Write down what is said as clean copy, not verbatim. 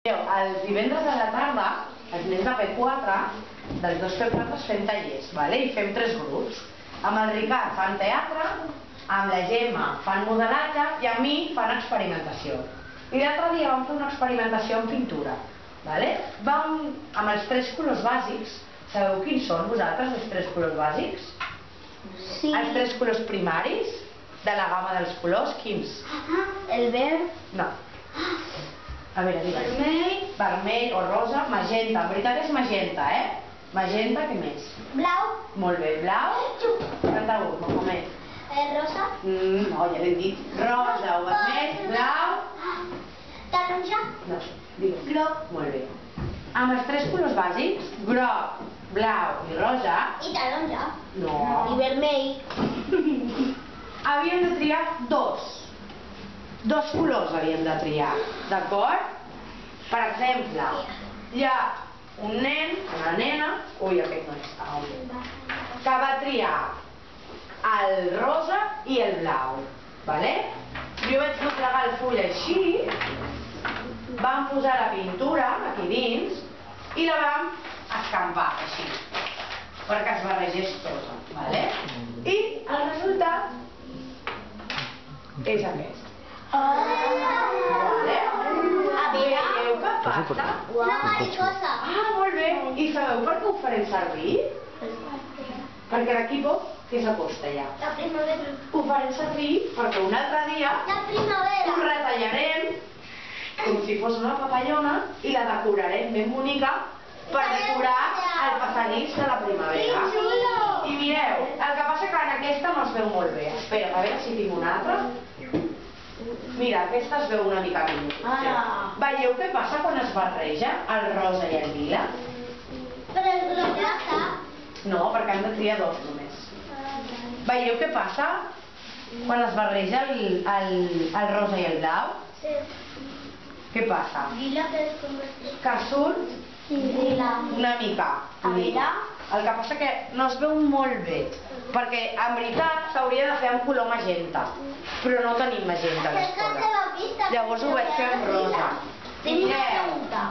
Els divendres a la tarda, els nens de P4, dels dos P4 fem tallers, i fem 3 grups. Amb el Ricard fan teatre, amb la Gemma fan modelatge i amb mi fan experimentació. I l'altre dia vam fer una experimentació en pintura. Amb els 3 colors bàsics. Sabeu quins són vosaltres, els 3 colors bàsics? Sí. Els 3 colors primaris de la gamma dels colors, quins? El verd. No. A veure, digues. Vermell o rosa, magenta. En veritat és magenta, Magenta, què més? Blau. Molt bé, blau. Canta-ho, Mohamed. Rosa. No, ja l'he dit. Rosa o vermell, blau. Taronja. No, digues. Groc. Molt bé. Amb els 3 colors bàsics, groc, blau i rosa... I taronja. No. I vermell. Havíem de triar 2 colors havíem de triar, d'acord? Per exemple, hi ha un nen, una nena, aquest no està, que va triar el rosa i el blau, Jo vaig doblegar el full així, vam posar la pintura aquí dins i la vam escampar així, perquè es barregés tota, I el resultat és aquest. Veieu què passa? Una mariposa. Molt bé. I sabeu per què ho farem servir? Perquè d'aquí poc, què s'acosta ja? La primavera. Ho farem servir perquè un altre dia La primavera. ho retallarem com si fos una papallona i la decorarem ben bonica per decorar el passadís de la primavera. Que xulo! I mireu, el que passa que en aquesta no es veu molt bé. Espera, a veure si tinc una altra. Mira, aquesta es veu una mica millor. Veieu què passa quan es barreja el rosa i el lila? Però el groc ja està. No, perquè han de triar 2 només. Veieu què passa quan es barreja el rosa i el blau? Sí. Què passa? Lila que es converteix. Que surt Lila. una mica lila. El que passa que no es veu molt bé, perquè en veritat s'hauria de fer amb color magenta, però no tenim magenta a l'escola. Llavors ho vaig fer amb rosa. Tinc una pregunta.